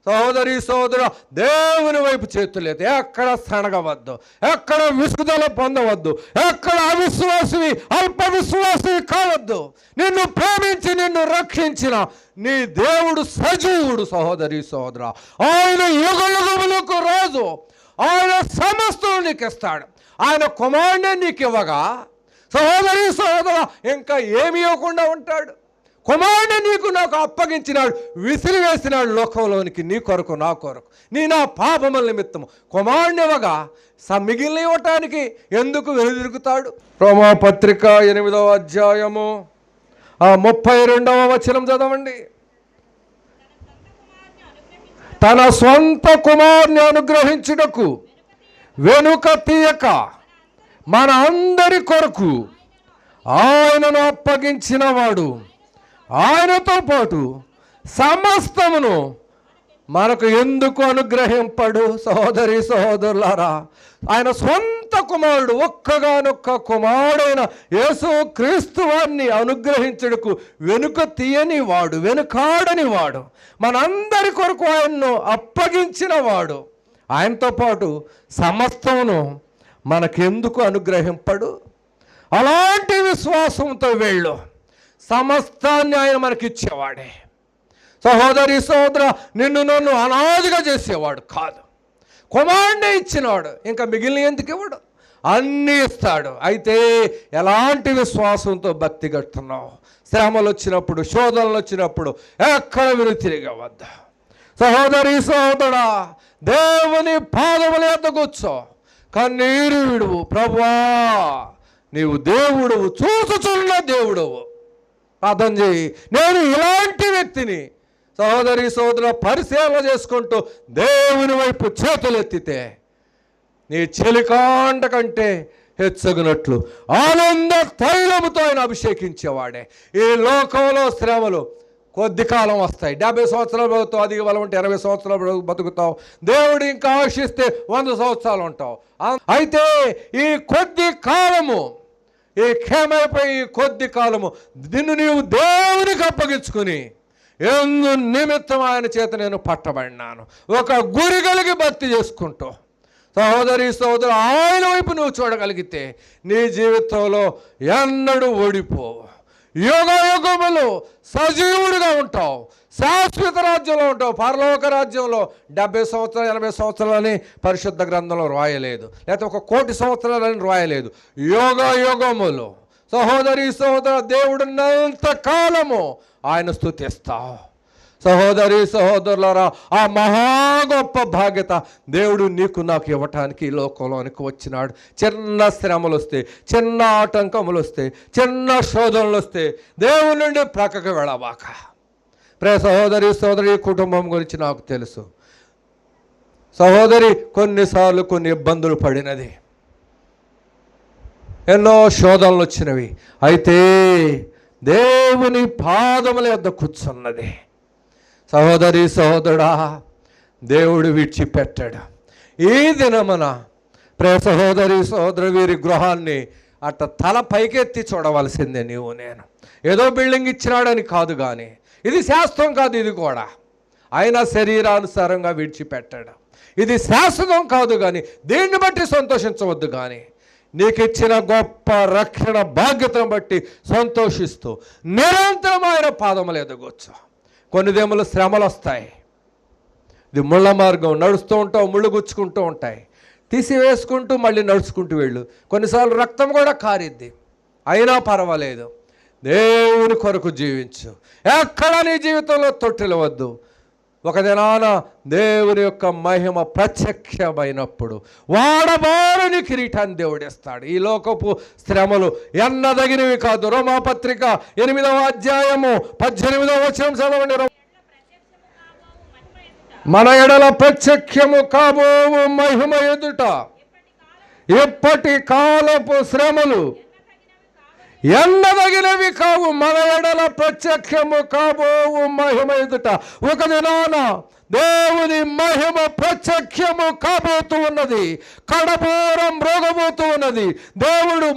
Speaker 1: సహోదరి సోదర, దేవుని వైపు చేతులేదు. ఎక్కడ సనగవద్దు, ఎక్కడ విసుగుదల పొందవద్దు, ఎక్కడ అవిశ్వాసి అల్ప విశ్వాసి కావద్దు. నిన్ను ప్రేమించి నిన్ను రక్షించిన నీ దేవుడు సజీవుడు. సహోదరి సోదర, ఆయన యుగయుగములకు రాజు. ఆయన సమస్తం నీకు ఇస్తాడు. ఆయన కుమారుడే నీకు ఇవ్వగా, సహోదరి సహోదర, ఇంకా ఏమి ఇవ్వకుండా ఉంటాడు? కుమారుడే నీకు నాకు అప్పగించినాడు, విసిరివేసినాడు లోకంలోనికి, నీ కొరకు నా కొరకు, నా పాపముల నిమిత్తము కుమారుని ఇవ్వగా మిగిలిన ఇవ్వటానికి ఎందుకు వెనుదిరుగుతాడు? రోమాపత్రిక 8వ అధ్యాయము 32వ వచనం చదవండి. తన సొంత కుమారుని అనుగ్రహించుటకు వెనుక తీయక మన అందరి కొరకు ఆయనను అప్పగించిన వాడు ఆయనతో పాటు సమస్తమును మనకు ఎందుకు అనుగ్రహింపడు? సహోదరి సహోదరులారా, ఆయన సొంత కుమారుడు, ఒక్కగానొక్క కుమారుడైన యేసు క్రీస్తు వారిని అనుగ్రహించుటకు వెనుక తీయని వాడు, వెనుకాడని వాడు, మనందరి కొరకు ఆయన్ను అప్పగించిన వాడు, ఆయనతో పాటు సమస్తమును మనకెందుకు అనుగ్రహింపడు? అలాంటి విశ్వాసంతో వెళ్ళు. సమస్తాన్ని ఆయన మనకిచ్చేవాడే. సహోదరి సహోదర, నిన్ను నన్ను అనాదిగా చేసేవాడు కాదు, కుమారుడే ఇచ్చినవాడు. ఇంకా మిగిలిన ఎందుకు ఇవ్వడు? అన్నీ ఇస్తాడు. అయితే ఎలాంటి విశ్వాసంతో భక్తి కడుతున్నావు? శ్రమలు వచ్చినప్పుడు, శోధనలు వచ్చినప్పుడు ఎక్కడ తిరగవద్దు. సహోదరి సహోదరా, దేవుని పాదముల యొద్ద కూర్చో, కన్నీరు విడువు. ప్రభువా, నీవు దేవుడువు, చూసుచున్న దేవుడువు. ప్రార్థన చేయి. నేను ఇలాంటి వ్యక్తిని. సహోదరి సహోదర, పరిశీలన చేసుకుంటూ దేవుని వైపు చేతులెత్తితే నీ చెలికాండ కంటే హెచ్చగినట్లు ఆనంద తైలముతో ఆయన అభిషేకించేవాడే. ఈ లోకంలో శ్రమలు కొద్ది కాలం వస్తాయి. 70 సంవత్సరాలు బతుకుతావు, అధిక బలం ఉంటే 80 సంవత్సరాలు బతుకుతావు. దేవుడు ఇంకా ఆశిస్తే 100 సంవత్సరాలు ఉంటావు. అయితే ఈ కొద్ది కాలము, ఈ క్షేమైపోయి ఈ కొద్ది కాలము నిన్ను నీవు దేవునికి అప్పగించుకుని, ఎందు నిమిత్తం ఆయన చేత నేను పట్టబడినాను, ఒక గురి కలిగి భక్తి చేసుకుంటూ, సహోదరి సహోదరు, ఆయన వైపు నువ్వు చూడగలిగితే నీ జీవితంలో ఎన్నడూ ఓడిపోవు. యుగ యుగములు సజీవుడిగా ఉంటావు, శాశ్వత రాజ్యంలో ఉంటావు. పరలోక రాజ్యంలో 70 సంవత్సరాలు 80 సంవత్సరాలని పరిశుద్ధ గ్రంథంలో రాయలేదు, లేకపోతే 1,000,000 సంవత్సరాలని రాయలేదు. యుగ యుగములు. సహోదరి సహోదర, దేవుడున్నంత కాలము ఆయన స్తుతిస్తావు. సహోదరి సహోదరులారా, ఆ మహా గొప్ప బాధ్యత దేవుడు నీకు నాకు ఇవ్వటానికి ఈ లోకంలోనికి వచ్చినాడు. చిన్న శ్రమలు వస్తే, చిన్న ఆటంకములు వస్తే, చిన్న శోధనలు వస్తే దేవుని నుండి ప్రక్కకు వెళ్ళబాక. ప్రియ సహోదరి సహోదరి, కుటుంబం గురించి నాకు తెలుసు. సహోదరి కొన్నిసార్లు కొన్ని ఇబ్బందులు పడినది, ఎన్నో శోధనలు వచ్చినవి. అయితే దేవుని పాదముల యొద్ద కూర్చున్నది. సహోదరి సహోదరుడా, దేవుడు విడిచిపెట్టాడు. ఈ దినమున ప్రియ సహోదరి సహోదరు, వీరి గృహాన్ని అట్ట తల పైకెత్తి చూడవలసిందే నీవు నేను. ఏదో బిల్డింగ్ ఇచ్చినాడని కాదు, కానీ ఇది శాశ్వతం కాదు. ఇది కూడా ఆయన శరీరానుసారంగా విడిచిపెట్టాడు. ఇది శాశ్వతం కాదు, కానీ దీన్ని బట్టి సంతోషించవద్దు. కానీ నీకు ఇచ్చిన గొప్ప రక్షణ బాధ్యతను బట్టి సంతోషిస్తూ నిరంతరం ఆయన పాదములు ఎదగొచ్చు. కొన్నిదేములు శ్రమలు వస్తాయి, ఇది ముళ్ళ మార్గం, నడుస్తూ ఉంటావు, ముళ్ళు గుచ్చుకుంటూ ఉంటాయి, తీసివేసుకుంటూ మళ్ళీ నడుచుకుంటూ వెళ్ళు. కొన్నిసార్లు రక్తం కూడా కారిద్ది, అయినా పర్వాలేదు. దేవుని కొరకు జీవించు, ఎక్కడ నీ జీవితంలో తొట్టిల్లవద్దు. ఒక దినాన దేవుని యొక్క మహిమ ప్రత్యక్షమైనప్పుడు వాడబారుని కిరీటాన్ని దేవుడు ఇస్తాడు. ఈ లోకపు శ్రమలు ఎన్నదగినవి కాదు. రోమాపత్రిక 8వ అధ్యాయము 18వ వచనం చదవండి. మన ఎడల ప్రత్యక్షము కాబోవు మహిమ ఎదుట ఇప్పటి కాలపు శ్రమలు ఎన్నదగినవి కావు. మన ఎడల ప్రత్యక్షము కాబోవు మహిమ ఎదుట. ఒక దినాన దేవుని మహిమ ప్రత్యక్షము కాబోతూ ఉన్నది, కడబోరం రోగబోతూ ఉన్నది. దేవుడు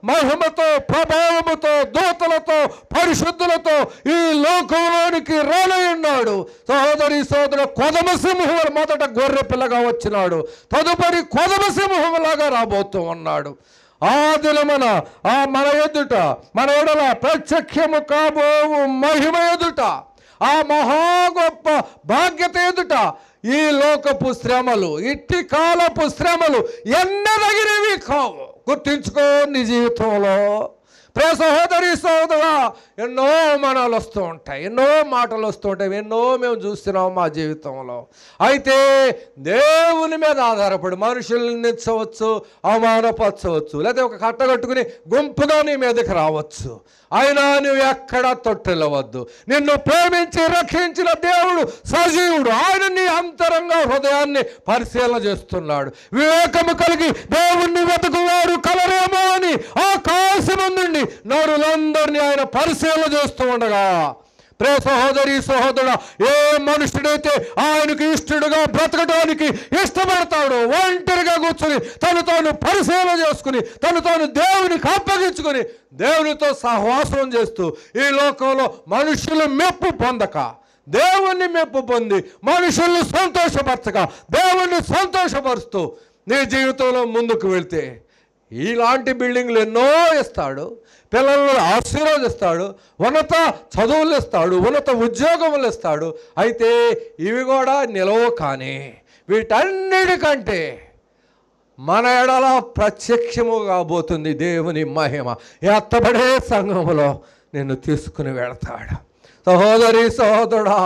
Speaker 1: మహిమతో, ప్రభావముతో, దూతలతో, పరిశుద్ధులతో ఈ లోకంలోనికి రానయ్యున్నాడు. సహోదరి సోదరు, కొదమ సింహం మొదట గొర్రె పిల్లగా వచ్చినాడు, తదుపరి కొదమ సింహంలాగా రాబోతూ ఉన్నాడు. ఆ దినమున ఆ మన ఎదుట, మన ఎడల ప్రత్యక్షము కాబోవు మహిమ ఎదుట, ఆ మహా గొప్ప బాధ్యత ఎదుట ఈ లోకపు శ్రమలు, ఇట్టి కాలపు శ్రమలు ఎన్నదగినవి కావు. గుర్తించుకో నీ జీవితంలో. ప్రియ సహోదరి సహోదరా, ఎన్నో అవమానాలు వస్తూ ఉంటాయి, ఎన్నో మాటలు వస్తూ ఉంటాయి, ఎన్నో మేము చూస్తున్నాం మా జీవితంలో. అయితే దేవుని మీద ఆధారపడి మనుషుల్ని నిందించవచ్చు, అవమానపరచవచ్చు, లేకపోతే ఒక కట్టగట్టుకుని గుంపుగా నీ మీదకి రావచ్చు. అయినా నువ్వు ఎక్కడా తొట్టిల్లవద్దు. నిన్ను ప్రేమించి రక్షించిన దేవుడు సజీవుడు. ఆయన నీ అంతరంగ హృదయాన్ని పరిశీలన చేస్తున్నాడు. వివేకము కలిగి దేవుణ్ణి వెతుకువారు కలరేమో అని ఆకాశము నుండి నరులందరినీ ఆయన పరిశీలన చేస్తూ ఉండగా, ప్రియ సహోదరి సహోదరుడా, ఏ మనుషుడైతే ఆయనకు ఇష్టడుగా బ్రతకడానికి ఇష్టపడతాడో, ఒంటరిగా కూర్చుని తను తాను పరిశీలన చేసుకుని తను తాను దేవునికి అప్పగించుకొని దేవునితో సహవాసం చేస్తూ ఈ లోకంలో మనుషులు మెప్పు పొందక, దేవుణ్ణి మెప్పు పొంది మనుషుల్ని సంతోషపరచక దేవుణ్ణి సంతోషపరుస్తూ నీ జీవితంలో ముందుకు వెళ్తే ఇలాంటి బిల్డింగ్లు ఎన్నో ఇస్తాడు, పిల్లలను ఆశీర్వదిస్తాడు, ఉన్నత చదువులు ఇస్తాడు, ఉన్నత ఉద్యోగములు ఇస్తాడు. అయితే ఇవి కూడా నిలవు. కానీ వీటన్నిటికంటే మన ఎడల ప్రత్యక్షము కాబోతుంది దేవుని మహిమ. ఎత్తబడే సంఘములో నిన్ను తీసుకుని వెళతాడు. సహోదరి సహోదరుడా,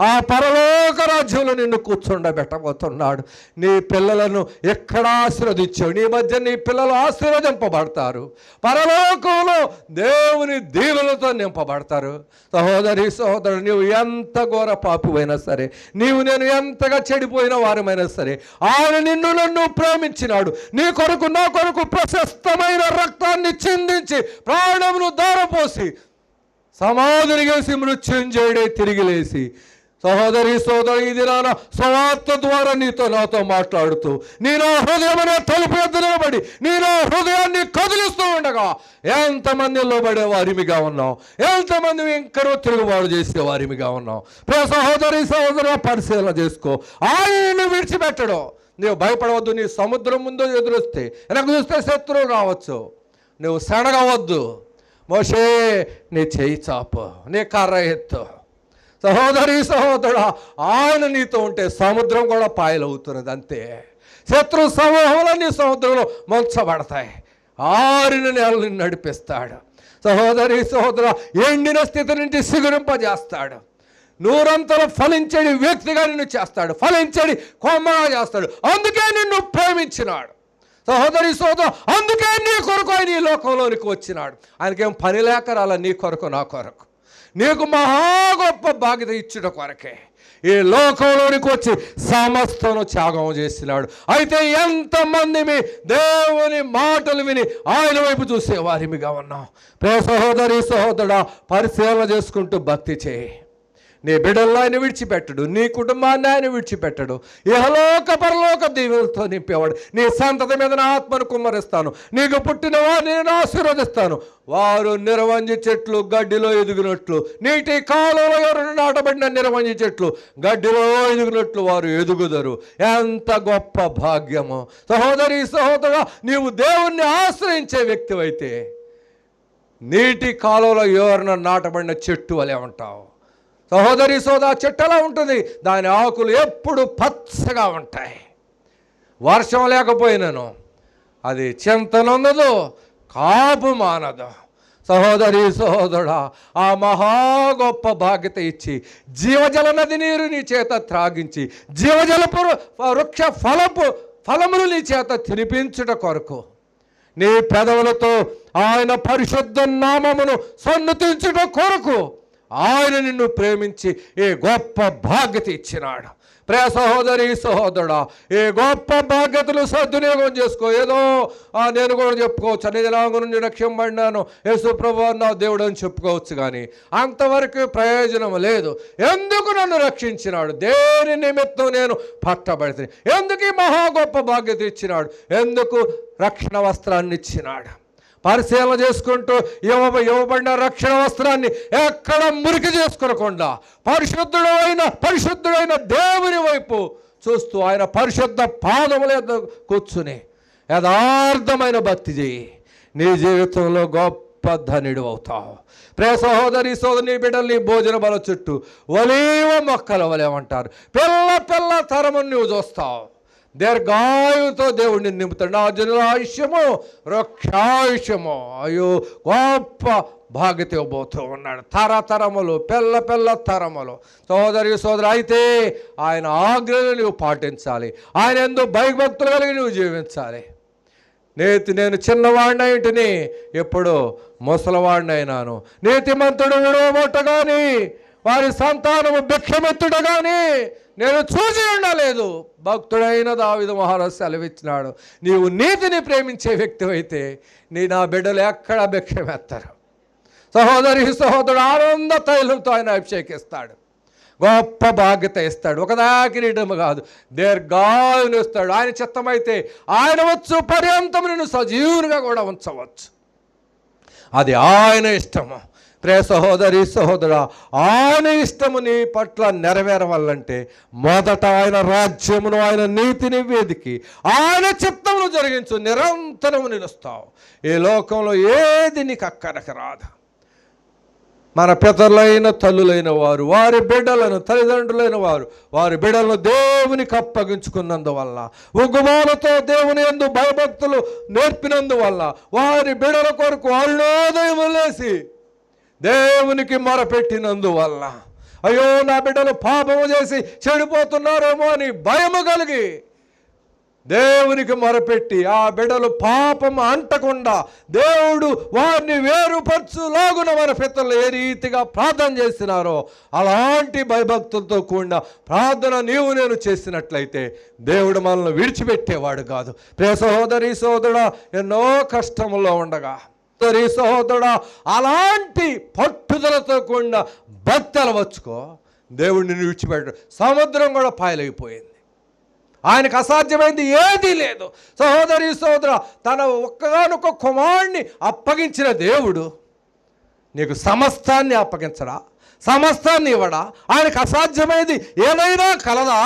Speaker 1: ఆ పరలోక రాజ్యంలో నిన్ను కూర్చుండబెట్టబోతున్నాడు. నీ పిల్లలను ఎక్కడ ఆశీర్వదించావు, నీ మధ్య నీ పిల్లలు ఆశీర్వదింపబడతారు, పరలోకంలో దేవుని దీవెనలతో నింపబడతారు. సహోదరి సహోదరుడు, నీవు ఎంత ఘోర పాపివైనా సరే, నీవు నేను ఎంతగా చెడిపోయిన వారమైనా సరే, ఆయన నిన్ను నన్ను ప్రేమించినాడు. నీ కొరకు నా కొరకు ప్రశస్తమైన రక్తాన్ని చిందించి ప్రాణమును దారపోసి సమాధిని చేసి మృత్యుంజయుడే తిరిగి లేసి, సహోదరి సోదరు, ఈ దినాన స్వార్థ ద్వారా నీతో నాతో మాట్లాడుతూ నీ నా హృదయం అనే తలుపు ఎద్దు నిలబడి నీ నా హృదయాన్ని కదిలిస్తూ ఉండగా ఎంతమంది నిలబడే వారిమిగా ఉన్నాం, ఎంతమంది ఇంకనూ తిరుగుబాటు చేసే వారిమిగా ఉన్నాం. ప్రియ సహోదరి సహోదరు, పరిశీలన చేసుకో. ఆయన విడిచిపెట్టడం. నీవు భయపడవద్దు. నీ సముద్రం ముందు ఎదురొస్తే వెనక చూస్తే శత్రువు రావచ్చు. నువ్వు సడగవద్దు. మోషే నీ చేయి చాపు, నీ కర్ర ఎత్తు. సహోదరి సహోదరుడా, ఆయన నీతో ఉంటే సముద్రం కూడా పాయలవుతున్నది. అంతే, శత్రు సమూహాలన్నీ సముద్రంలో ముంచబడతాయి. ఆరిన నేలని నడిపిస్తాడు. సహోదరి సహోదర, ఎండిన స్థితి నుంచి సిగురింపజేస్తాడు. నూరంతలో ఫలించడి వ్యక్తిగా నిన్ను చేస్తాడు, ఫలించడి కొమ్మగా చేస్తాడు. అందుకే నిన్ను ప్రేమించినాడు. సహోదరి సహోదరు, అందుకే నీ కొరకు ఆయన ఈ లోకంలోనికి వచ్చినాడు. ఆయనకేం పని లేక రాల, నీ కొరకు నా కొరకు, నీకు మహా గొప్ప బాధ్యత ఇచ్చుట కొరకే ఈ లోకంలోనికి వచ్చి సమస్తను త్యాగం చేసినాడు. అయితే ఎంతమంది మీ దేవుని మాటలు విని ఆయన వైపు చూసే వారిమిగా ఉన్నాం. ప్రియ సహోదరి సహోదరుడా, పరిశీలన చేసుకుంటూ భక్తి చేయి. నీ బిడ్డలను ఆయన విడిచిపెట్టడు, నీ కుటుంబాన్ని ఆయన విడిచిపెట్టడు. ఇహలోక పరలోక దీవెనలతో నింపేవాడు. నీ సంతతి మీద నా ఆత్మను కుమ్మరిస్తాను, నీకు పుట్టిన వారిని నేను ఆశీర్వదిస్తాను. వారు నిరవంజి చెట్లు గడ్డిలో ఎదుగునట్లు, నీటి కాలంలో ఎవరు నాటబడిన నిరవంజి చెట్లు గడ్డిలో ఎదుగునట్లు వారు ఎదుగుదరు. ఎంత గొప్ప భాగ్యము. సహోదరి సహోదరుడా, నీవు దేవుణ్ణి ఆశ్రయించే వ్యక్తివైతే నీటి కాలంలో ఎవరిన నాటబడిన చెట్టు వలె ఉంటావు. సహోదరి సోదా, చెట్టు ఎలా ఉంటుంది? దాని ఆకులు ఎప్పుడు పచ్చగా ఉంటాయి. వర్షం లేకపోయినను అది చింతనుండదు, కాపు మానదు. సహోదరి సహోదరుడా, ఆ మహా గొప్ప బాధ్యత ఇచ్చి జీవజల నది నీరు నీ చేత త్రాగించి జీవజలపు వృక్ష ఫలములు నీ చేత తినిపించుట కొరకు నీ పెదవులతో ఆయన పరిశుద్ధ నామమును సన్నుతించుట కొరకు ఆయన నిన్ను ప్రేమించి ఈ గొప్ప బాధ్యత ఇచ్చినాడు. ప్రియ సహోదరి సహోదరుడా, ఈ గొప్ప బాధ్యతలు సద్వినియోగం చేసుకో. ఏదో నేను కూడా చెప్పుకోవచ్చు, అనేది నా గురించి రక్షింపబడినాను, యేసు ప్రభువు నా దేవుడు అని చెప్పుకోవచ్చు. కానీ అంతవరకు ప్రయోజనం లేదు. ఎందుకు నన్ను రక్షించినాడు? దేని నిమిత్తం నేను పట్టబడితే? ఎందుకు ఈ మహా గొప్ప బాధ్యత ఇచ్చినాడు? ఎందుకు రక్షణ వస్త్రాన్ని ఇచ్చినాడు? పరిశీలన చేసుకుంటూ ఇవ్వబడిన రక్షణ వస్త్రాన్ని ఎక్కడ మురికి చేసుకునకుండా పరిశుద్ధుడైన దేవుని వైపు చూస్తూ ఆయన పరిశుద్ధ పాదముల యొద్ద కూర్చుని యథార్థమైన భక్తి చేయి. నీ జీవితంలో గొప్ప ధనుడు అవుతావు. ప్రియ సహోదరి సోదరి, నీ బిడ్డలు నీ భోజన బల చుట్టూ ఒలీవ మొక్కల వలేమంటారు. పిల్ల తరమును నువ్వు చూస్తావు. దీర్ఘాయుతో దేవుడిని నింపుతాడు. నా జనుల ఆయుష్యము వృక్షాయుష్యము. అయ్యో, గొప్ప బాధ్యత ఇవ్వబోతూ ఉన్నాడు. తరతరములు, పిల్ల తరములు. సోదరి సోదరు, అయితే ఆయన ఆజ్ఞలు నువ్వు పాటించాలి. ఆయన ఎందు భయభక్తులు కలిగి నువ్వు జీవించాలి. నేను చిన్నవాడిని ఇంటిని, ఎప్పుడు ముసలివాడిని అయినాను. నీతిమంతుడు విడవబొట్టగాని వారి సంతానము భిక్షమెత్తుడు కానీ నేను చూసి ఉండలేదు. భక్తుడైన దావీదు మహారాజు సెలవిచ్చినాడు, నీవు నీతిని ప్రేమించే వ్యక్తివైతే నా బిడ్డలు ఎక్కడ భిక్షమెత్తారు. సహోదరి సహోదరుడు, ఆనంద తైలంతో ఆయన అభిషేకిస్తాడు. గొప్ప బాధ్యత ఇస్తాడు. ఒకదాకిరీటము కాదు, దీర్ఘాయును ఇస్తాడు. ఆయన చిత్తమైతే ఆయన వచ్చు పర్యంతం నిన్ను సజీవునిగా కూడా ఉంచవచ్చు. అది ఆయన ఇష్టము. ప్రియ సహోదరి సహోదరా, ఆయన ఇష్టము నీ పట్ల నెరవేరవాలంటే మొదట ఆయన రాజ్యమును, ఆయన నీతిని వేదికి ఆయన చిత్తమును జరిగించు. నిరంతరము నిలుస్తావు. ఈ లోకంలో ఏది నీకు అక్కడకి రాదు. మన పితరులైన తల్లులైన వారు వారి బిడ్డలను, తల్లిదండ్రులైన వారు వారి బిడ్డలను దేవునికి అప్పగించుకున్నందువల్ల, ఉగ్గుమాలతో దేవుని యందు భయభక్తులు నేర్పినందువల్ల వారి బిడ్డల కొరకు అరుణోదయము లేసి దేవునికి మొరపెట్టినందువల్ల, అయ్యో నా బిడ్డలు పాపము చేసి చెడిపోతున్నారేమో అని భయము కలిగి దేవునికి మొరపెట్టి ఆ బిడ్డలు పాపం అంటకుండా దేవుడు వారిని వేరుపరచులాగున మన పితరులు ఏ రీతిగా ప్రార్థన చేసినారో అలాంటి భయభక్తులతో కూడిన ప్రార్థన నీవు నేను చేసినట్లయితే దేవుడు మనల్ని విడిచిపెట్టేవాడు కాదు. ప్రియ సహోదరి సహోదరుడా, ఎన్నో కష్టముల్లో ఉండగా సహోదరి సహోదరుడా, అలాంటి పట్టుదలతో కూడిన భక్తి అలవచ్చుకో. దేవుడిని విడిచిపెట్టాడు. సముద్రం కూడా పాయలైపోయింది. ఆయనకు అసాధ్యమైంది ఏదీ లేదు. సహోదరి సహోదర, తన ఒక్కగానొక్క కుమారుణ్ణి అప్పగించిన దేవుడు నీకు సమస్తాన్ని అప్పగించడా? సమస్తాన్ని ఇవ్వడా? ఆయనకు అసాధ్యమైంది ఏదైనా కలదా?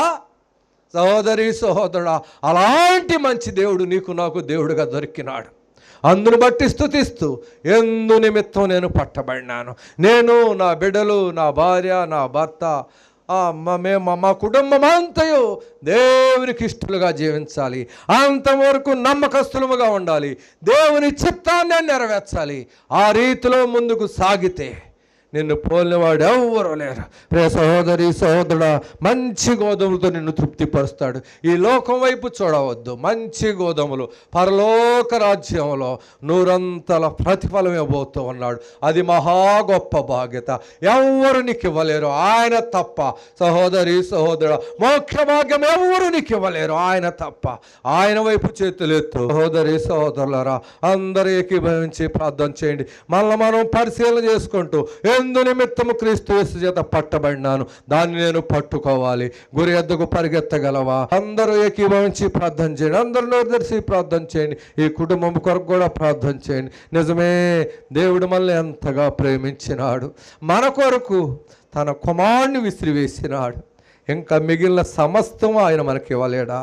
Speaker 1: సహోదరి సహోదరుడా, అలాంటి మంచి దేవుడు నీకు నాకు దేవుడుగా దొరికినాడు. అందును బట్టి స్తుతిస్తూ ఎందు నిమిత్తం నేను పట్టబడినాను, నేను, నా బిడ్డలు, నా భార్య, నా భర్త, మా కుటుంబం అంతయు దేవునికి ఇష్టలుగా జీవించాలి, అంతవరకు నమ్మకస్తులముగా ఉండాలి, దేవుని చిత్తాన్ని నెరవేర్చాలి. ఆ రీతిలో ముందుకు సాగితే నిన్ను పోలినవాడు ఎవ్వరూ లేరు. ప్రియ సహోదరి సహోదరుడా, మంచి గోధుమలతో నిన్ను తృప్తిపరుస్తాడు. ఈ లోకం వైపు చూడవద్దు. మంచి గోధుమలు పరలోక రాజ్యంలో 100 ప్రతిఫలం ఇవ్వబోతూ ఉన్నాడు. అది మహా గొప్ప బాధ్యత. ఎవ్వరు నీకు ఇవ్వలేరు ఆయన తప్ప. సహోదరి సహోదరుడా, మోక్ష భాగ్యం ఎవ్వరు నీకు ఇవ్వలేరు ఆయన తప్ప. ఆయన వైపు చేతులెత్తు. సహోదరి సహోదరులారా, అందరూ ఏకీభవించి ప్రార్థన చేయండి. మళ్ళీ మనం పరిశీలన చేసుకుంటూ ఎందు నిమిత్తము క్రీస్తు యేసు చేత పట్టబడినాను, దాన్ని నేను పట్టుకోవాలి. గురి ఎద్దకు పరిగెత్తగలవా? అందరూ ఏకీభవించి ప్రార్థన చేయండి. అందరూ నోరుదర్శి ప్రార్థన చేయండి. ఈ కుటుంబం కొరకు కూడా ప్రార్థన చేయండి. నిజమే, దేవుడు మనల్ని ఎంతగా ప్రేమించినాడు. మన కొరకు తన కుమారుని విసిరివేసినాడు. ఇంకా మిగిలిన సమస్తం ఆయన మనకి ఇవ్వలేడా?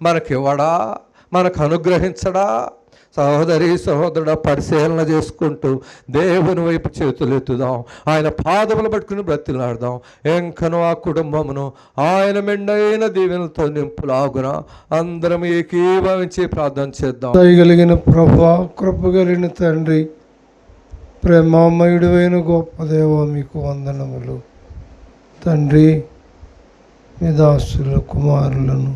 Speaker 1: మనకివ్వడా? మనకు అనుగ్రహించడా? సహోదరి సహోదరుడు, పరిశీలన చేసుకుంటూ దేవుని వైపు చేతులెత్తుదాం. ఆయన పాదములు పట్టుకుని బ్రతిలాడదాం. ఎంకను ఆ కుటుంబమును ఆయన మెండైన దీవెనలతో నింపులాగున అందరం ఏకీభవించి ప్రార్థన చేద్దాం.
Speaker 2: దయగలిగిన ప్రభువా, కృపగలిగిన తండ్రి, ప్రేమామయుడైన గొప్ప దేవా, మీకు వందనములు. తండ్రి, మీ దాసుల కుమారులను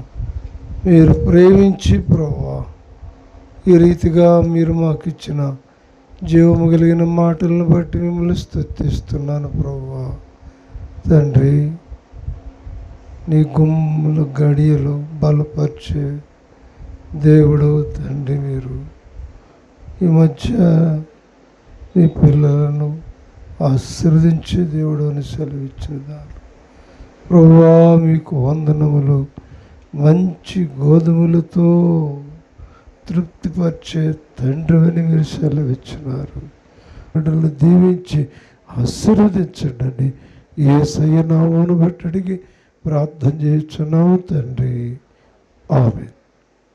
Speaker 2: మీరు ప్రేమించి ప్రభువా, ఈ రీతిగా మీరు మాకు ఇచ్చిన జీవము కలిగిన మాటలను బట్టి మిమ్మల్ని స్తుతిస్తున్నాను ప్రభువా. తండ్రి, నీ గుమ్ముల గడియలు బలపరిచే దేవుడు తండ్రి. మీరు ఈ మధ్య నీ పిల్లలను ఆశీర్వదించే దేవుడు అని సెలవిచ్చినారు ప్రభువా. మీకు వందనములు. మంచి గోధుమలతో తృప్తిపరిచే తండ్రి అని మీరు సెలవిచ్చినారు. బిడ్డలను దీవించి ఆశీర్వదించండి. యేసయ్య నామమును బట్టి అడిగి ప్రార్థన చేయుచున్నాము తండ్రి. ఆమేన్.